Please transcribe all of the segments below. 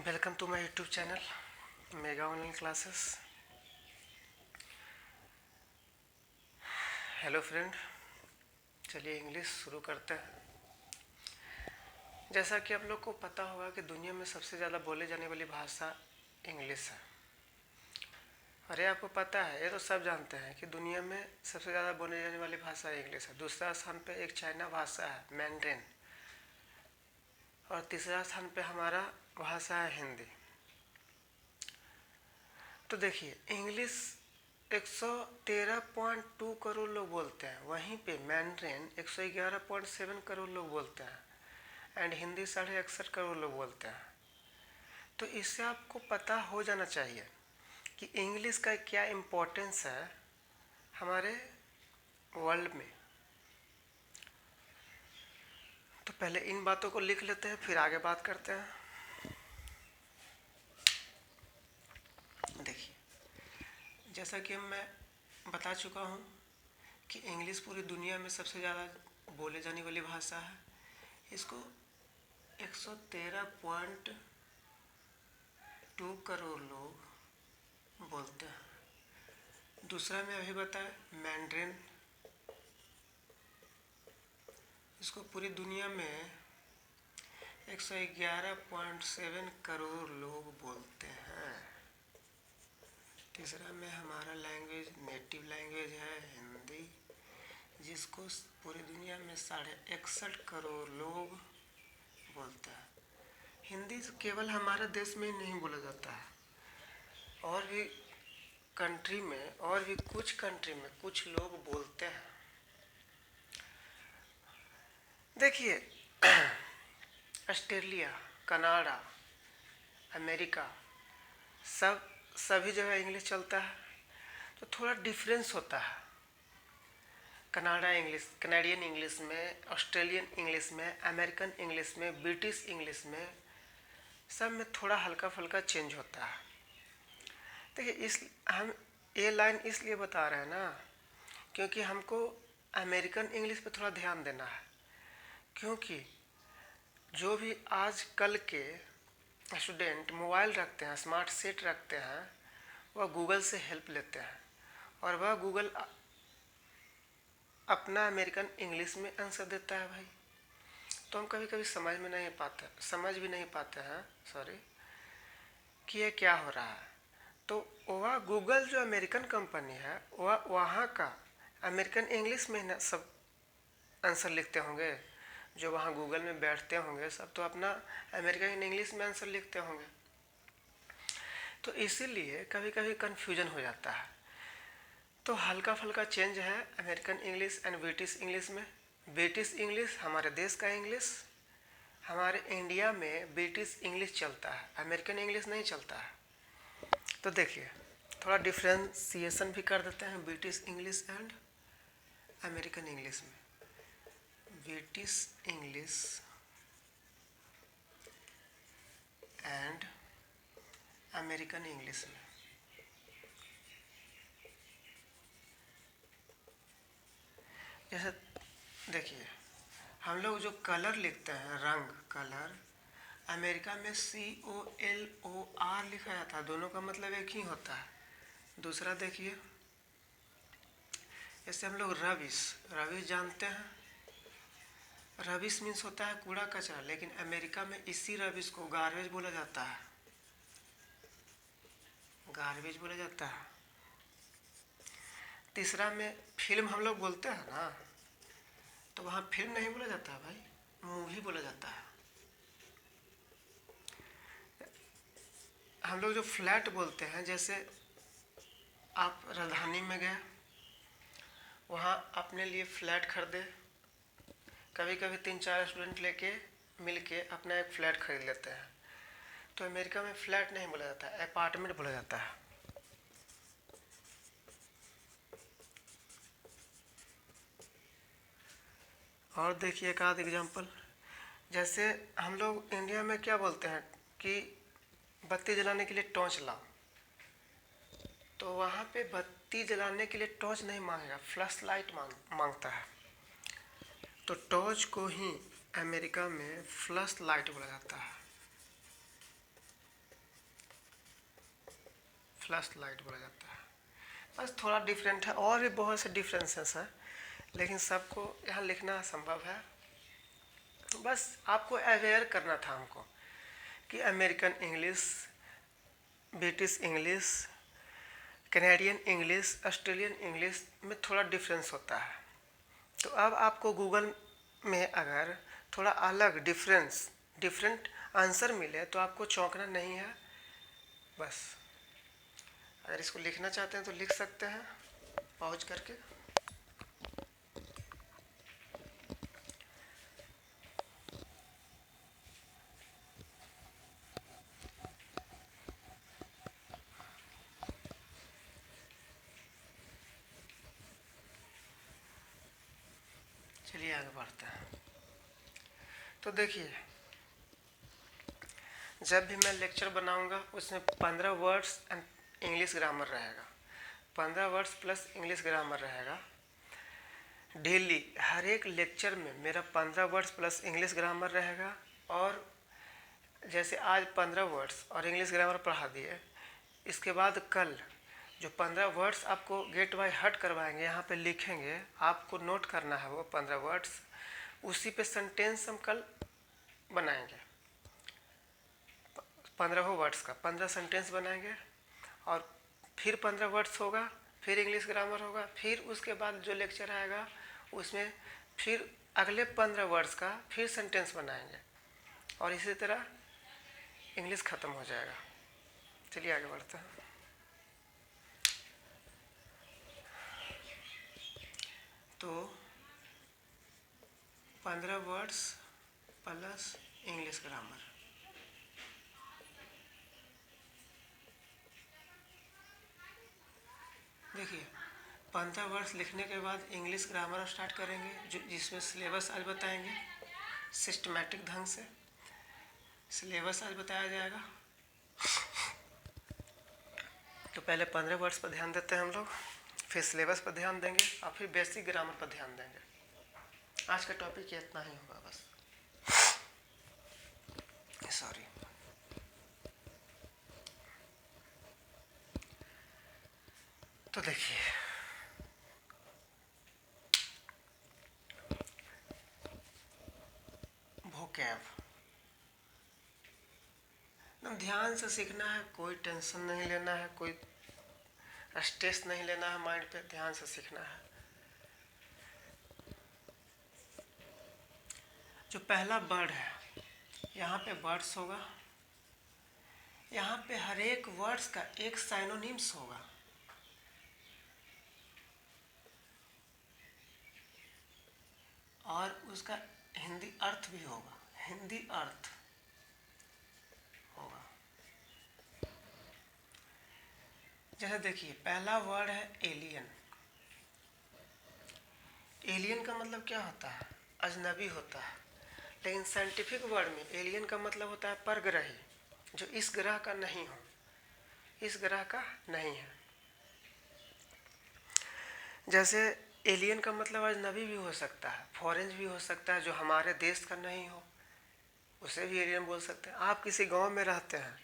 Welcome to my YouTube channel mega online classes. Hello friend, चलिए English शुरू करते हैं। जैसा कि आप लोग को पता होगा कि दुनिया में सबसे ज़्यादा बोले जाने वाली भाषा इंग्लिश है। अरे आपको पता है, ये तो सब जानते हैं कि दुनिया में सबसे ज़्यादा बोले जाने वाली भाषा इंग्लिश है। दूसरा स्थान पे एक चाइना भाषा है मैंड्रिन, और तीसरा स्थान पे हमारा भाषा है हिंदी। तो देखिए, इंग्लिश 113.2 करोड़ लोग बोलते हैं, वहीं पे मैंड्रिन 111.7 करोड़ लोग बोलते हैं एंड हिंदी 61.5 करोड़ लोग बोलते हैं। तो इससे आपको पता हो जाना चाहिए कि इंग्लिश का क्या इम्पोर्टेंस है हमारे वर्ल्ड में। तो पहले इन बातों को लिख लेते हैं, फिर आगे बात करते हैं। देखिए, जैसा कि मैं बता चुका हूँ कि इंग्लिश पूरी दुनिया में सबसे ज़्यादा बोले जाने वाली भाषा है। इसको 113.2 करोड़ लोग बोलते हैं। दूसरा मैं अभी बताया मैंड्रिन, इसको पूरी दुनिया में 111.7 करोड़ लोग बोलते हैं। तीसरा में हमारा लैंग्वेज, नेटिव लैंग्वेज है हिंदी, जिसको पूरी दुनिया में 61.5 करोड़ लोग बोलते हैं। हिंदी केवल हमारे देश में ही नहीं बोला जाता है, और भी कंट्री में, और भी कुछ कंट्री में कुछ लोग बोलते हैं। देखिए, ऑस्ट्रेलिया, कनाडा, अमेरिका, सभी जगह इंग्लिश चलता है। तो थोड़ा डिफरेंस होता है कनाडा इंग्लिश, कनाडियन इंग्लिश में, ऑस्ट्रेलियन इंग्लिश में, अमेरिकन इंग्लिश में, ब्रिटिश इंग्लिश में, सब में थोड़ा हल्का फुल्का चेंज होता है। देखिए, हम ये लाइन इसलिए बता रहे हैं ना, क्योंकि हमको अमेरिकन इंग्लिश पे थोड़ा ध्यान देना है। क्योंकि जो भी आज कल के स्टूडेंट मोबाइल रखते हैं, स्मार्ट सेट रखते हैं, वह गूगल से हेल्प लेते हैं, और वह गूगल अपना अमेरिकन इंग्लिश में आंसर देता है भाई। तो हम कभी कभी समझ भी नहीं पाते हैं कि ये क्या हो रहा है। तो वह गूगल जो अमेरिकन कंपनी है, वह वहाँ का अमेरिकन इंग्लिश में ना सब आंसर लिखते होंगे। जो वहाँ गूगल में बैठते होंगे सब तो अपना अमेरिकन इंग्लिश में आंसर लिखते होंगे। तो इसीलिए कभी कभी कन्फ्यूजन हो जाता है। तो हल्का फुल्का चेंज है American English and British English में। ब्रिटिश इंग्लिश हमारे देश का इंग्लिश, हमारे इंडिया में ब्रिटिश इंग्लिश चलता है, अमेरिकन इंग्लिश नहीं चलता है। तो देखिए, थोड़ा डिफ्रेंसिएशन भी कर देते हैं British English and American English में। British English and American English में जैसे देखिए, हम लोग जो कलर लिखते हैं, रंग, कलर, अमेरिका में COLOR लिखा जाता है। दोनों का मतलब एक ही होता है। दूसरा देखिए, जैसे हम लोग रबिश जानते हैं। रबिश मीन्स होता है कूड़ा कचरा, लेकिन अमेरिका में इसी रबिश को गार्बेज बोला जाता है। गार्बेज बोला जाता है। तीसरा में फिल्म हम लोग बोलते हैं ना, तो वहाँ फिल्म नहीं बोला जाता है भाई, मूवी बोला जाता है। हम लोग जो फ्लैट बोलते हैं, जैसे आप राजधानी में गए, वहाँ अपने लिए फ्लैट खरीदे, कभी कभी 3-4 स्टूडेंट लेके मिलके अपना एक फ्लैट खरीद लेते हैं। तो अमेरिका में फ्लैट नहीं बोला जाता है, अपार्टमेंट बोला जाता है। और देखिए एक आध एग्जाम्पल, जैसे हम लोग इंडिया में क्या बोलते हैं कि बत्ती जलाने के लिए टॉर्च लाओ, तो वहाँ पे बत्ती जलाने के लिए टॉर्च नहीं मांगेगा, फ्लैश लाइट मांगता है। तो टॉर्च को ही अमेरिका में फ्लैश लाइट बोला जाता है। फ्लैश लाइट बोला जाता है। बस थोड़ा डिफरेंट है, और भी बहुत से डिफरेंसेस हैं, लेकिन सबको यहाँ लिखना असंभव है। तो बस आपको अवेयर करना था हमको कि American English, British English, Canadian English, Australian English में थोड़ा डिफरेंस होता है। तो अब आपको गूगल में अगर थोड़ा अलग डिफरेंट आंसर मिले तो आपको चौंकना नहीं है। बस अगर इसको लिखना चाहते हैं तो लिख सकते हैं पॉज करके। चलिए आगे बढ़ते हैं। तो देखिए, जब भी मैं लेक्चर बनाऊंगा उसमें 15 वर्ड्स एंड इंग्लिश ग्रामर रहेगा, 15 वर्ड्स प्लस इंग्लिश ग्रामर रहेगा। डेली हर एक लेक्चर में मेरा 15 वर्ड्स प्लस इंग्लिश ग्रामर रहेगा। और जैसे आज 15 वर्ड्स और इंग्लिश ग्रामर पढ़ा दिए, इसके बाद कल जो 15 वर्ड्स आपको गेट बाय हार्ट करवाएंगे, यहाँ पे लिखेंगे, आपको नोट करना है वो 15 वर्ड्स, उसी पे सेंटेंस हम कल बनाएंगे। 15 वर्ड्स का 15 सेंटेंस बनाएंगे, और फिर 15 वर्ड्स होगा, फिर इंग्लिश ग्रामर होगा, फिर उसके बाद जो लेक्चर आएगा उसमें फिर अगले 15 वर्ड्स का फिर सेंटेंस बनाएंगे, और इसी तरह इंग्लिश ख़त्म हो जाएगा। चलिए आगे बढ़ते हैं। तो 15 वर्ड्स प्लस इंग्लिश ग्रामर। देखिए, 15 वर्ड्स लिखने के बाद इंग्लिश ग्रामर स्टार्ट करेंगे, जो जिसमें सिलेबस आज बताएंगे, सिस्टमैटिक ढंग से सिलेबस आज बताया जाएगा। तो पहले 15 वर्ड्स पर ध्यान देते हैं हम लोग, फिर सिलेबस पर ध्यान देंगे, और फिर बेसिक ग्रामर पर ध्यान देंगे। आज का टॉपिक ये इतना ही होगा बस। सॉरी। तो देखिए, वोकैब एकदम ध्यान से सीखना है, कोई टेंशन नहीं लेना है, कोई स्ट्रेस नहीं लेना है माइंड पे, ध्यान से सीखना है। जो पहला वर्ड है, यहाँ पे वर्ड्स होगा, यहाँ पे हर एक वर्ड्स का एक साइनोनिम्स होगा। और उसका हिंदी अर्थ भी होगा, हिंदी अर्थ होगा। जैसे देखिए, पहला वर्ड है एलियन। एलियन का मतलब क्या होता है? अजनबी होता है। लेकिन साइंटिफिक वर्ड में एलियन का मतलब होता है परग्रही, जो इस ग्रह का नहीं हो, इस ग्रह का नहीं है। जैसे एलियन का मतलब अजनबी भी हो सकता है, फॉरेन भी हो सकता है, जो हमारे देश का नहीं हो, उसे भी एलियन बोल सकते हैं। आप किसी गांव में रहते हैं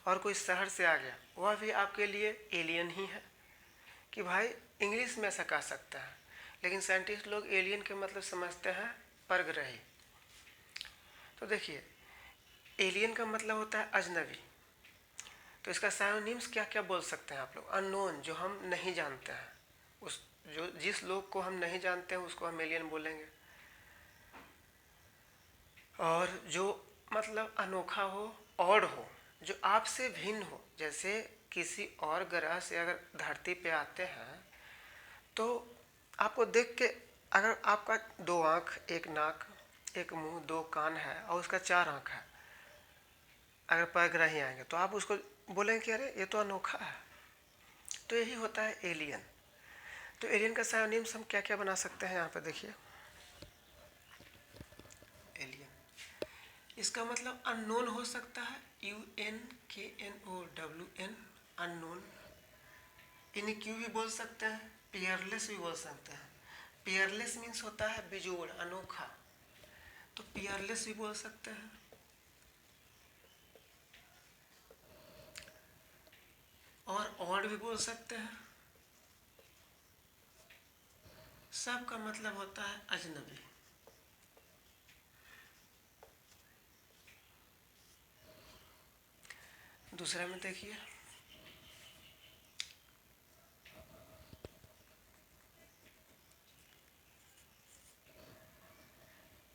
और कोई शहर से आ गया, वह भी आपके लिए एलियन ही है, कि भाई इंग्लिश में ऐसा कह सकता है। लेकिन साइंटिस्ट लोग एलियन के मतलब समझते हैं परग्रही। तो देखिए, एलियन का मतलब होता है अजनबी। तो इसका साइनोनिम्स क्या क्या बोल सकते हैं आप लोग? अननोन, जो हम नहीं जानते हैं, उस जो जिस लोग को हम नहीं जानते हैं उसको हम एलियन बोलेंगे। और जो मतलब अनोखा हो, ऑड हो, जो आपसे भिन्न हो, जैसे किसी और ग्रह से अगर धरती पे आते हैं तो आपको देख के, अगर आपका 2 आँख, 1 नाक, 1 मुंह, 2 कान है और उसका 4 आँख है, अगर परग्रही आएंगे तो आप उसको बोलेंगे कि अरे ये तो अनोखा है। तो यही होता है एलियन। तो एलियन का साइनोनिम्स हम क्या क्या बना सकते हैं? यहाँ पे देखिए, एलियन, इसका मतलब अननोन हो सकता है, UNKNOWN, अननोन। इनक्यू भी बोल सकते हैं, पियरलेस भी बोल सकते हैं। पियरलेस मीन्स होता है बेजोड़, अनोखा, तो पियरलेस भी बोल सकते हैं। और ऑड भी बोल सकते हैं। सब का मतलब होता है अजनबी। दूसरा में देखिए,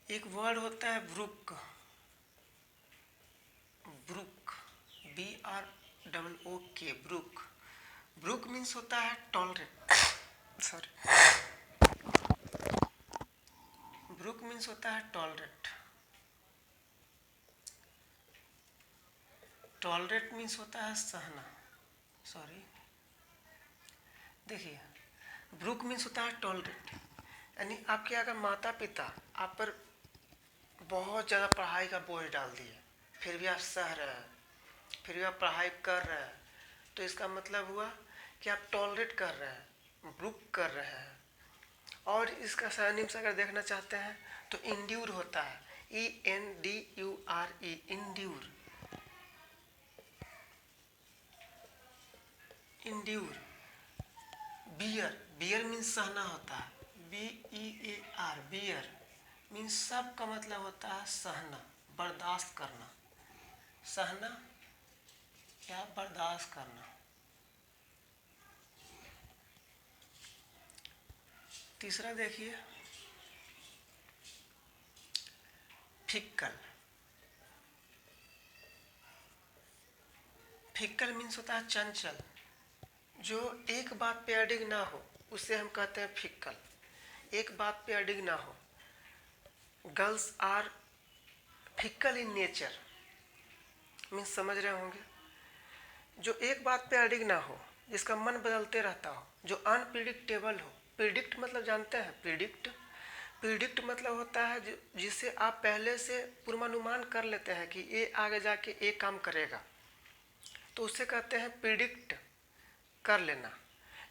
एक वर्ड होता है brook. Brook, BROOK, brook. Brook means होता है टॉलरेट। सॉरी, ब्रुक मीन्स होता है टॉलरेट। टॉलरेट मीन्स होता है सहना। सॉरी, देखिए, ब्रुक मीन्स होता है टॉलरेट, यानी आपके अगर माता पिता आप पर बहुत ज़्यादा पढ़ाई का बोझ डाल दिए, फिर भी आप सह रहे हैं, फिर भी आप पढ़ाई कर रहे हैं, तो इसका मतलब हुआ कि आप टॉलरेट कर रहे हैं, ब्रुक कर रहे हैं। और इसका सिनोनिम्स अगर देखना चाहते हैं तो इंड्यूर होता है, ENDURE, इंड्यूर। इंड्यूर। बियर, बियर मीन्स सहना होता है, BEAR, बियर मीन्स सब का मतलब होता है सहना, बर्दाश्त करना, सहना या बर्दाश्त करना। तीसरा देखिए, फिक्कल। फिक्कल मीन्स होता है चंचल, जो एक बात पे अडिग ना हो उसे हम कहते हैं फिक्कल। एक बात पे अडिग ना हो। Girls are fickle in nature means समझ रहे होंगे, जो एक बात पे अडिग ना हो, जिसका मन बदलते रहता हो, जो अनप्रिडिक्टेबल हो। प्रिडिक्ट मतलब जानते हैं, प्रिडिक्ट। प्रिडिक्ट मतलब होता है जिसे आप पहले से पूर्वानुमान कर लेते हैं कि ये आगे जाके ये काम करेगा, तो उसे कहते हैं प्रिडिक्ट कर लेना।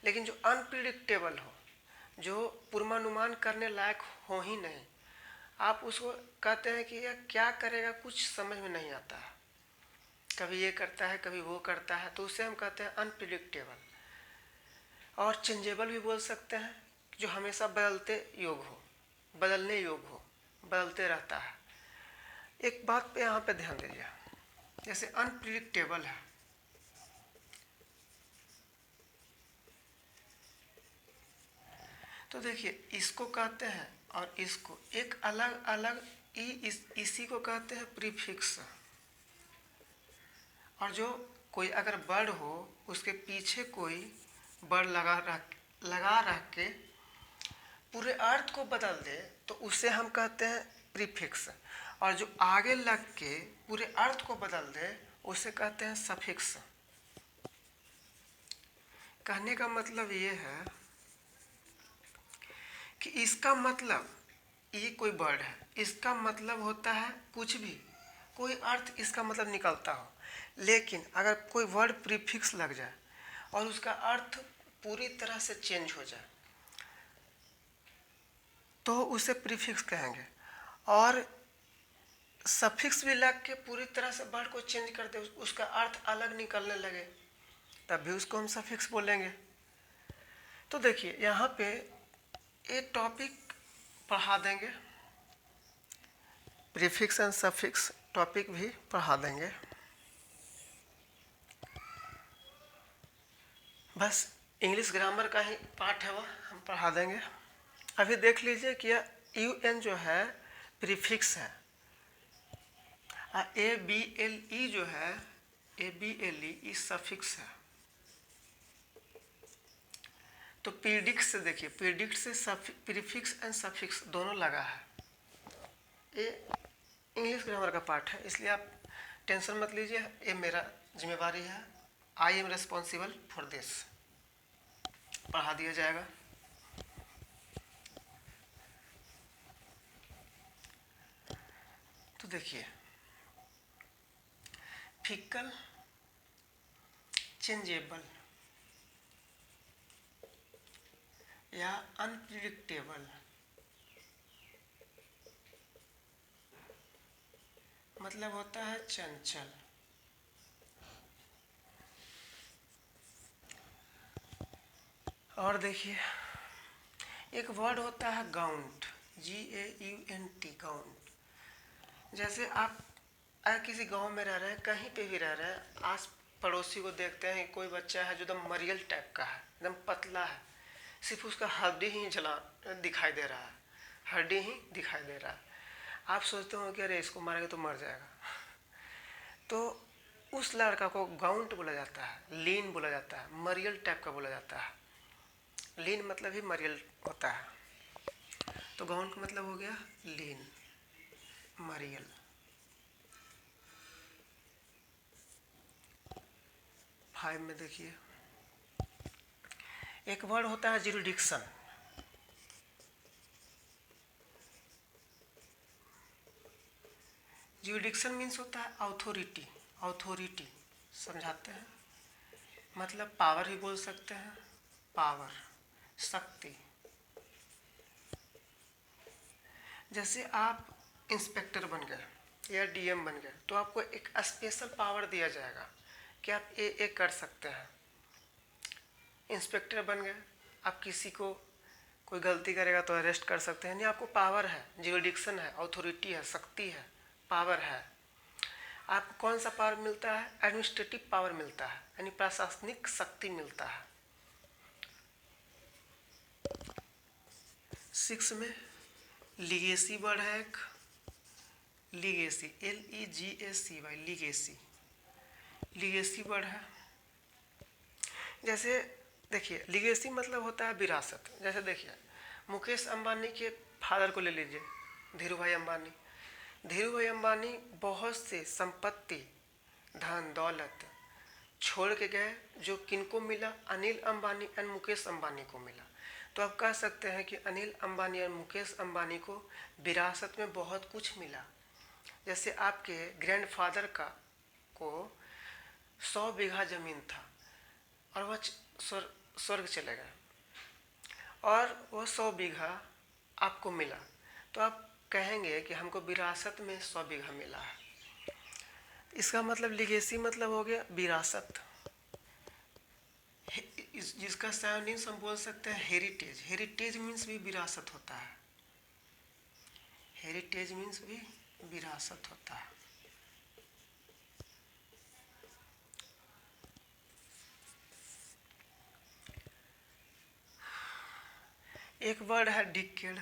लेकिन जो अनप्रिडिक्टेबल हो, जो पूर्वानुमान करने लायक हो ही नहीं, आप उसको कहते हैं कि यह क्या करेगा कुछ समझ में नहीं आता है, कभी ये करता है कभी वो करता है, तो उसे हम कहते हैं अनप्रिडिक्टेबल। और चेंजेबल भी बोल सकते हैं, जो हमेशा बदलने योग हो, बदलते रहता है। एक बात पे यहाँ पे ध्यान दीजिए, जैसे अनप्रिडिक्टेबल है, तो देखिए इसको कहते हैं और इसको एक अलग अलग इसी को कहते हैं प्रीफिक्स। और जो कोई अगर वर्ड हो उसके पीछे कोई वर्ड लगा रख के पूरे अर्थ को बदल दे तो उसे हम कहते हैं प्रीफिक्स। और जो आगे लग के पूरे अर्थ को बदल दे उसे कहते हैं सफिक्स। कहने का मतलब ये है कि इसका मतलब, ये कोई वर्ड है, इसका मतलब होता है कुछ भी, कोई अर्थ इसका मतलब निकलता हो, लेकिन अगर कोई वर्ड प्रीफिक्स लग जाए और उसका अर्थ पूरी तरह से चेंज हो जाए तो उसे प्रीफिक्स कहेंगे। और सफिक्स भी लग के पूरी तरह से वर्ड को चेंज कर दे, उसका अर्थ अलग निकलने लगे, तब भी उसको हम सफिक्स बोलेंगे। तो देखिए यहाँ पे ये टॉपिक पढ़ा देंगे, प्रीफिक्स एंड सफिक्स टॉपिक भी पढ़ा देंगे। बस इंग्लिश ग्रामर का ही पार्ट है, वह हम पढ़ा देंगे। अभी देख लीजिए कि UN जो है प्रीफिक्स है, ABLE जो है ABLE सफिक्स है। तो प्रीडिक्ट से देखिए, प्रीडिक्ट से प्रीफिक्स एंड सफिक्स दोनों लगा है। ये इंग्लिश ग्रामर का पार्ट है, इसलिए आप टेंशन मत लीजिए, ये मेरा जिम्मेवारी है। I am responsible for this, पढ़ा दिया जाएगा। तो देखिए, फिक्कल, चेंजेबल या अनप्रिडिक्टेबल मतलब होता है चंचल। और देखिए एक वर्ड होता है गाउंट, GAUNT, गाउंट। जैसे आप अगर किसी गांव में रह रहे हैं, कहीं पे भी रह रहे हैं, आस पड़ोसी को देखते हैं कोई बच्चा है जो एकदम मरियल टाइप का है, एकदम पतला है, सिर्फ उसका हड्डी ही जला दिखाई दे रहा है, हड्डी ही दिखाई दे रहा है। आप सोचते हो कि अरे इसको मारेंगे तो मर जाएगा, तो उस लड़का को गाउंट बोला जाता है, लीन बोला जाता है, मरियल टाइप का बोला जाता है। लीन मतलब ही मरियल होता है, तो गाउंट का मतलब हो गया लीन, मरियल। 5 में देखिए एक वर्ड होता है ज्यूरिडिक्शन। ज्यूरिडिक्शन मीन्स होता है अथॉरिटी, अथॉरिटी समझाते हैं, मतलब पावर भी बोल सकते हैं, पावर, शक्ति। जैसे आप इंस्पेक्टर बन गए या DM बन गए तो आपको एक स्पेशल पावर दिया जाएगा कि आप ये कर सकते हैं। इंस्पेक्टर बन गए, आप किसी को कोई गलती करेगा तो अरेस्ट कर सकते हैं, यानी आपको पावर है, ज्यूरिडिक्शन है, अथॉरिटी है, शक्ति है, पावर है। आपको कौन सा पावर मिलता है? एडमिनिस्ट्रेटिव पावर मिलता है, यानी प्रशासनिक शक्ति मिलता है। 6 में लीगेसी वर्ड है एक, legacy, LEGACY, legacy, legacy word है। जैसे देखिए लीगेसी मतलब होता है विरासत। जैसे देखिए मुकेश अंबानी के फादर को ले लीजिए, धीरू भाई अंबानी। धीरू भाई अंबानी बहुत से संपत्ति, धन दौलत छोड़ के गए, जो किनको मिला? अनिल अंबानी एंड मुकेश अंबानी को मिला। तो आप कह सकते हैं कि अनिल अंबानी और मुकेश अंबानी को विरासत में बहुत कुछ मिला। जैसे आपके ग्रैंडफादर का को 100 बीघा जमीन था और वह स्वर्ग चले गए, और वो 100 बीघा आपको मिला, तो आप कहेंगे कि हमको विरासत में 100 बीघा मिला है। इसका मतलब लीगेसी मतलब हो गया विरासत। जिसका साइनिम्स हम बोल सकते हैं हेरिटेज। हेरिटेज मीन्स भी विरासत होता है, हेरिटेज मीन्स भी विरासत होता है। एक वर्ड है decade.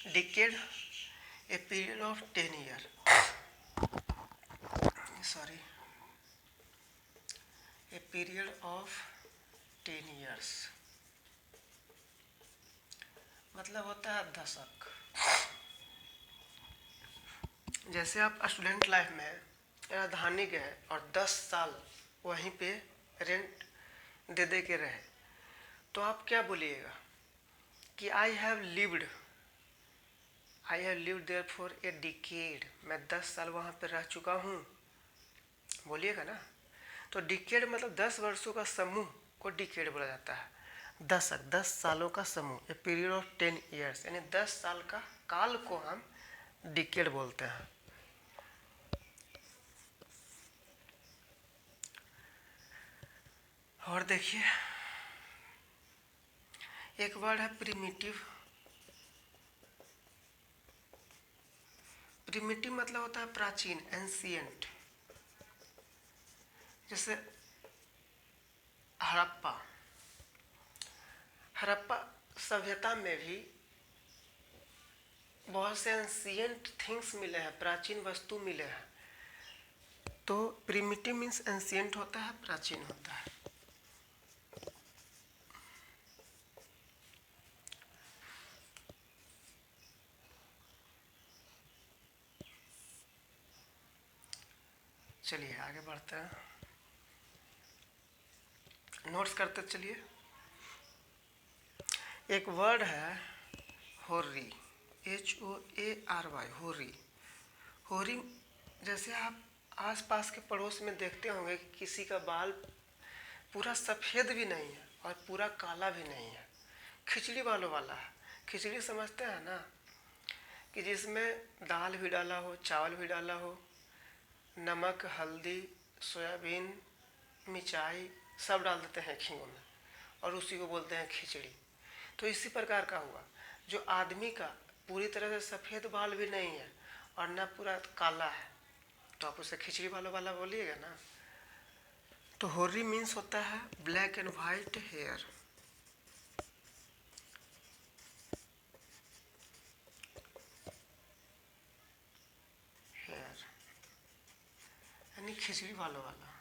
Decade a period of 10 year, sorry, a period of 10 years, मतलब होता है दशक। जैसे आप स्टूडेंट लाइफ में राजधानी गए और 10 साल वहीं पे रेंट दे दे के रहे, तो आप क्या बोलिएगा कि I have lived there for a decade, मैं 10 साल वहाँ पे रह चुका हूँ, बोलिएगा ना। तो डिकेड मतलब 10 वर्षों का समूह को डिकेड बोला जाता है। दशक 10 सालों का समूह, ए पीरियड ऑफ 10 ईयर्स, यानी 10 साल का काल को हम डिकेड बोलते हैं। और देखिए एक वर्ड है प्रिमिटिव। प्रिमिटिव मतलब होता है प्राचीन, एंशिएंट। जैसे हड़प्पा, हड़प्पा सभ्यता में भी बहुत से एंशिएंट थिंग्स मिले हैं, प्राचीन वस्तु मिले हैं। तो प्रिमिटिव मीन्स एंशिएंट होता है, प्राचीन होता है। चलिए आगे बढ़ते हैं, नोट्स करते चलिए। एक वर्ड है होर्री, HOARY, होरी। होरी जैसे आप आसपास के पड़ोस में देखते होंगे कि किसी का बाल पूरा सफ़ेद भी नहीं है और पूरा काला भी नहीं है, खिचड़ी बालों वाला है। खिचड़ी समझते हैं ना, कि जिसमें दाल भी डाला हो, चावल भी डाला हो, नमक, हल्दी, सोयाबीन, मिर्चाई सब डाल देते हैं खींगों में और उसी को बोलते हैं खिचड़ी। तो इसी प्रकार का हुआ, जो आदमी का पूरी तरह से सफ़ेद बाल भी नहीं है और न पूरा काला है, तो आप उसे खिचड़ी बालों वाला बोलिएगा ना। तो होरी मीन्स होता है black and white hair. Hair यानी खिचड़ी बालों वाला।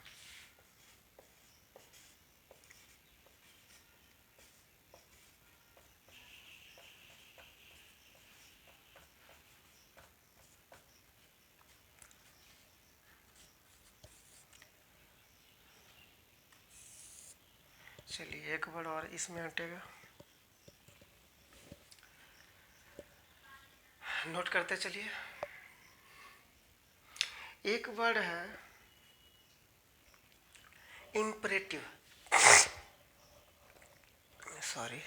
चलिए एक वर्ड और इसमें हटेगा, नोट करते चलिए। एक वर्ड है इम्परेटिव, सॉरी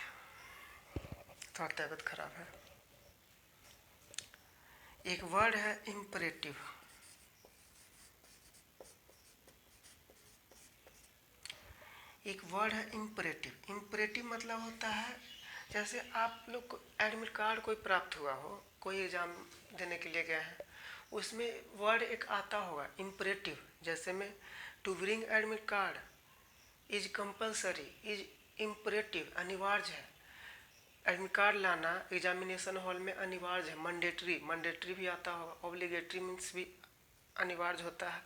थोड़ा तबीयत खराब है। एक वर्ड है इम्परेटिव। एक वर्ड है इम्परेटिव। इम्परेटिव मतलब होता है, जैसे आप लोग को एडमिट कार्ड कोई प्राप्त हुआ हो, कोई एग्ज़ाम देने के लिए गए हैं, उसमें वर्ड एक आता होगा इम्परेटिव। जैसे में to bring admit card is compulsory, is imperative, अनिवार्य है। एडमिट कार्ड लाना एग्जामिनेशन हॉल में अनिवार्य है, मैंडेटरी, मैंडेटरी भी आता होगा। ऑब्लिगेटरी मीन्स भी अनिवार्य होता है।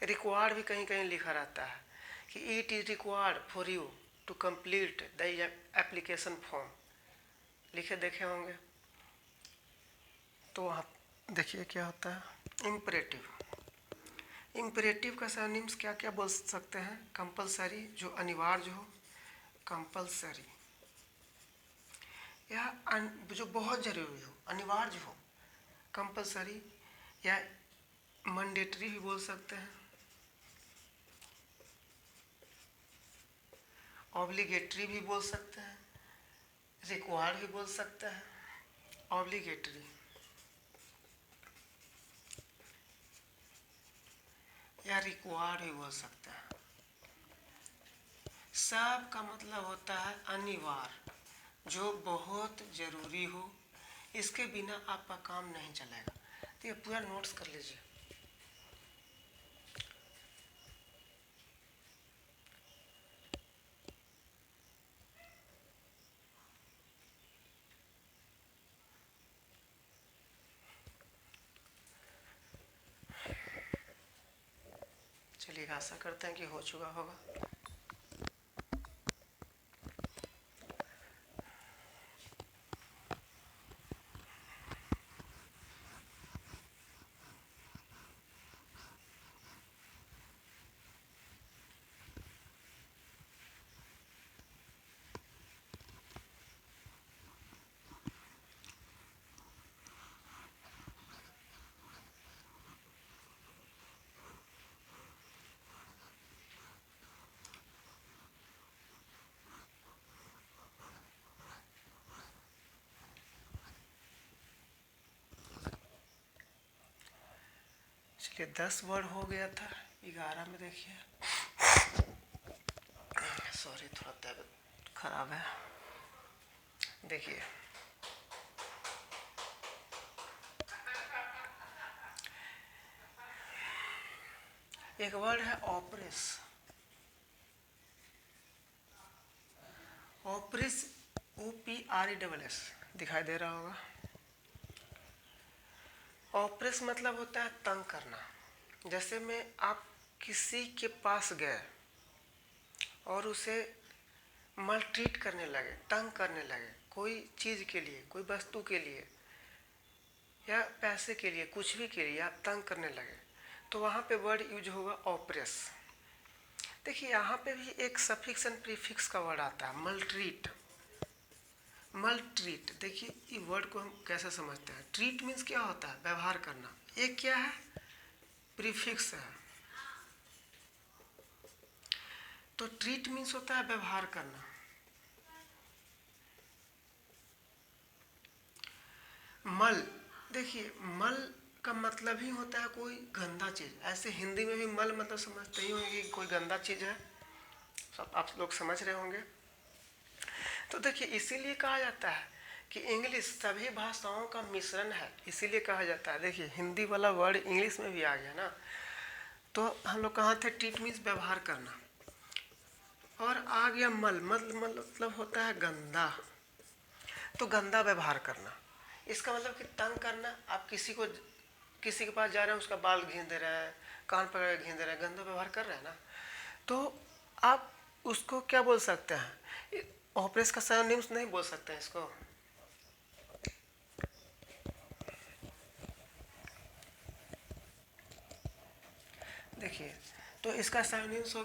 रिक्वायर्ड भी कहीं कहीं लिखा रहता है कि it is required for you to complete the application form, लिखे देखे होंगे। तो आप देखिए क्या होता है इम्परेटिव। इम्परेटिव का सिनोनिम्स क्या क्या बोल सकते हैं? कंपलसरी, जो अनिवार्य हो, कंपलसरी, या जो बहुत जरूरी हो, अनिवार्य हो, कंपलसरी, या मैंडेटरी भी बोल सकते हैं, ऑब्लिगेटरी भी बोल सकते हैं, रिक्वायर्ड भी बोल सकते हैं, ऑब्लिगेटरी या रिक्वायर्ड भी बोल सकते हैं। सब का मतलब होता है अनिवार्य, जो बहुत ज़रूरी हो, इसके बिना आपका काम नहीं चलेगा। तो ये पूरा नोट्स कर लीजिए। चलिए आशा करते हैं कि हो चुका होगा। चलिए 10 वर्ड हो गया था, 11 में देखिए, सॉरी थोड़ा तबीयत खराब है। देखिए एक वर्ड है ऑपरेस। ऑपरेस, OPRESS दिखाई दे रहा होगा। ऑपरेस मतलब होता है तंग करना। जैसे में आप किसी के पास गए और उसे मलट्रीट करने लगे, तंग करने लगे, कोई चीज़ के लिए, कोई वस्तु के लिए या पैसे के लिए, कुछ भी के लिए आप तंग करने लगे, तो वहाँ पे वर्ड यूज होगा ऑपरेस। देखिए यहाँ पे भी एक सफिक्स एंड प्रीफिक्स का वर्ड आता है, मलट्रीट। मलट्रीट, देखिए ये वर्ड को हम कैसे समझते हैं। ट्रीट मीन्स क्या होता है? व्यवहार करना। एक क्या है? प्रीफिक्स है। तो ट्रीट मीन्स होता है व्यवहार करना। मल, देखिए मल का मतलब ही होता है कोई गंदा चीज़। ऐसे हिंदी में भी मल मतलब समझते ही होंगे कि कोई गंदा चीज़ है, सब आप लोग समझ रहे होंगे। तो देखिए इसीलिए कहा जाता है कि इंग्लिश सभी भाषाओं का मिश्रण है, इसीलिए कहा जाता है। देखिए हिंदी वाला वर्ड इंग्लिश में भी आ गया ना। तो हम लोग कहाँ थे, टीट मीन्स व्यवहार करना, और आ गया मल, मतलब होता है गंदा। तो गंदा व्यवहार करना, इसका मतलब कि तंग करना। आप किसी के पास जा रहे हैं, उसका बाल घींच दे रहे हैं, कान पकड़ के घींच दे रहे हैं, गंदा व्यवहार कर रहे हैं ना। तो आप उसको क्या बोल सकते हैं, ऑपरेस का सिनोनिम्स नहीं बोल सकते हैं इसको। देखिए तो इसका सिनोनिम्स हो